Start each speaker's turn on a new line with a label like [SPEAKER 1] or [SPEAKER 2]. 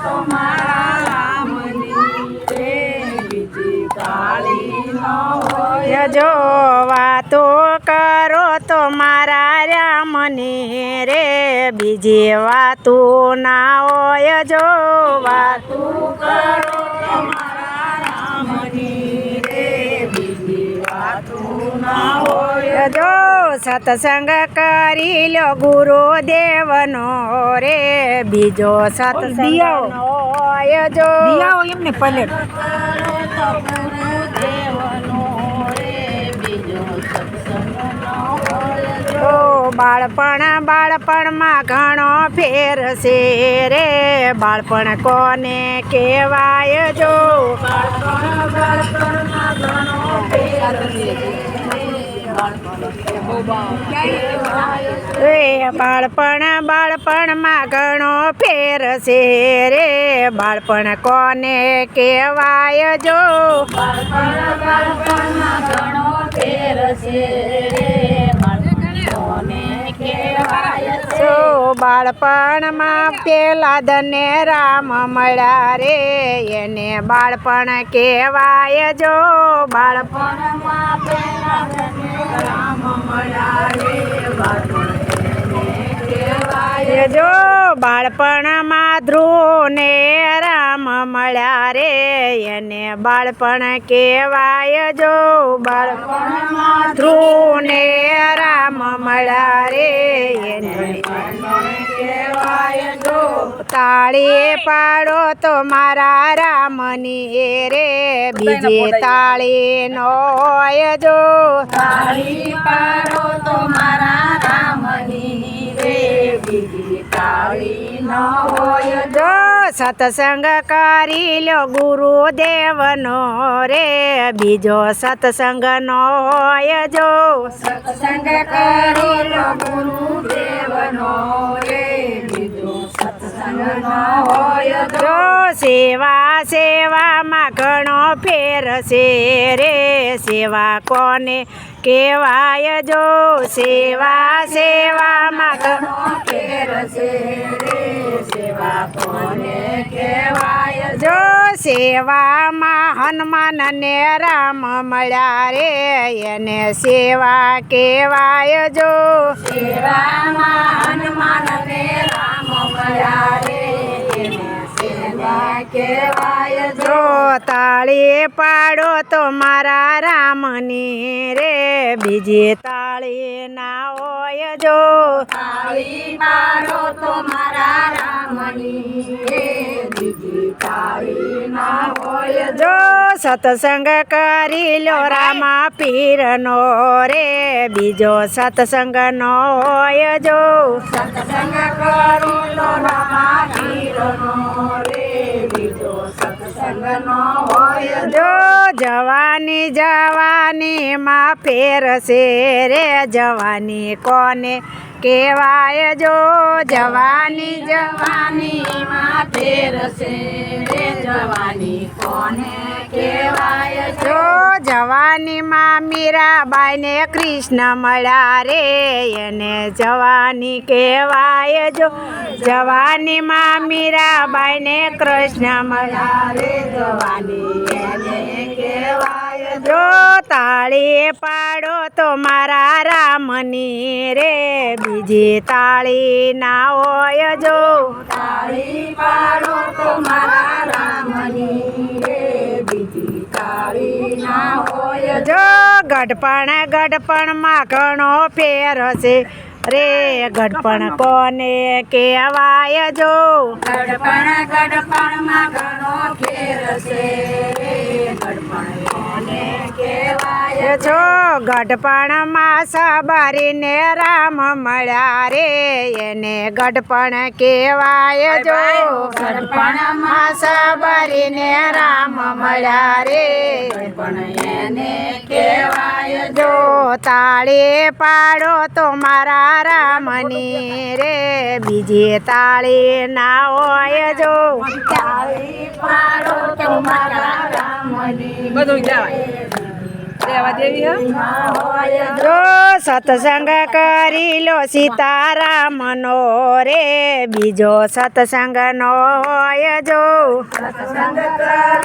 [SPEAKER 1] તો મારા રામની રે બીજી તાળી ન હોય
[SPEAKER 2] જો વાતો કરો તો મારા રામની રે બીજી વાતો ના હોય જો વાતો
[SPEAKER 1] કરો તો મારા રામની રે બીજી વાતો ના હોય
[SPEAKER 2] જો સત્સંગ કરી લો ગુરુદેવનો રે બીજો સત્સંગ નો હોય જો
[SPEAKER 1] એમને પલેટ ગુરુદેવનો રે બીજો સત્સંગ ન હોય
[SPEAKER 2] ઓ બાળપણમાં ઘણો ફેર છે રે બાળપણ કોને કહેવાય જો
[SPEAKER 1] બાળપણમાં ઘણો ફેર છે
[SPEAKER 2] રે બાળપણમાં ઘણો ફેર છે રે બાળપણ કોને કહેવાય જો
[SPEAKER 1] બાળપણમાં ઘણો ફેર છે રે બાળપણને કહેવાય છે
[SPEAKER 2] બાળપણમાં પેલા ધને રામ મળ્યા રે એને બાળપણ કહેવાય જો
[SPEAKER 1] બાળપણમાં પેલા ધને રામ મળ્યા રે બાળપણને કહેવાય
[SPEAKER 2] જો બાળપણમાં ધ્રુવને રામ મળ્યા રે એને બાળપણ કહેવાય જો
[SPEAKER 1] બાળપણમાં
[SPEAKER 2] ધ્રુવને રામ મળ્યા રે એને
[SPEAKER 1] કહેવાય જો
[SPEAKER 2] તાળી પાડો તો મારા રામની રે બીજી તાળી નો હોય જો
[SPEAKER 1] તાળી પાડો તો મારા રામની રે બીજી તાળી ન હોય
[SPEAKER 2] જો સત્સંગ કરી લો ગુરુદેવનો રે બીજો સત્સંગ નો હોય જો
[SPEAKER 1] સત્સંગ કરી લો ગુરુદેવનો રે બીજો સત્સંગ ન હોય
[SPEAKER 2] જો સેવામાં ઘણો ફેર છે રે સેવા કોને કહેવાય જો સેવામાં ઘણો
[SPEAKER 1] ફેર છે રે સેવા કોને કહેવાય
[SPEAKER 2] જો સેવામાં હનુમાન ને રામ મળ્યા રે એને સેવા કહેવાય જો
[SPEAKER 1] સેવામાં હનુમાન ને રામ મળ્યા રે એને સેવા કહેવાય
[SPEAKER 2] જો તાળી પાડો તો મારા રામની રે બીજી તાળી ના હોય જો
[SPEAKER 1] તાળી પાડો તો મારા રામની રે બીજી તાળી ના હોય
[SPEAKER 2] જો સત્સંગ કરી લો રામા પીરનો રે બીજો સત્સંગ નો હોય જો
[SPEAKER 1] સત્સંગ કરો તો રામા પીરનો રે બીજો સત્સંગ ન હોય
[SPEAKER 2] જો જવાની માં ફેર છે રે જવાની કોને કહેવાય જો
[SPEAKER 1] જવાની માં ફેર છે રે જવાની કોને કહેવાય
[SPEAKER 2] જો જવાનીમાં મીરાબાઈ ને કૃષ્ણ મળ્યા રે એને જવાની કહેવાય જો જવાનીમાં મીરાબાઈ ને કૃષ્ણ મળ્યા
[SPEAKER 1] રે જવાની એને કહેવાય
[SPEAKER 2] જો તાળી પાડો તો મારા રામની રે બીજી તાળી ના હોય જો
[SPEAKER 1] તાળી પાડો તો મારા રામની રે બીજી તાળી ના હોય
[SPEAKER 2] જો ગઢપણમાં ઘણો ફેર છે રે ગઢપણ કોને કહેવાય જો
[SPEAKER 1] ગઢપણમાં ઘણો ફેર છે રે ગઢપણ કોને કહેવાય
[SPEAKER 2] જો ગઢપણમાં સબરીને રામ મળ્યા રે એને ગઢપણ કહેવાય જો
[SPEAKER 1] ગઢપણમાં
[SPEAKER 2] સબરીને રામ મળ્યા રે
[SPEAKER 1] પણ એને કહેવાય
[SPEAKER 2] જો તાળી પાડો તો મારા રામની રે બીજી તાળી ના હોય જો
[SPEAKER 1] તાળી પાડો તો મારા રામની
[SPEAKER 2] બધું
[SPEAKER 1] હોય
[SPEAKER 2] જો સત્સંગ કરી લો સીતારામનો રે બીજો સત્સંગ નો હોય જો
[SPEAKER 1] સત્સંગ કરો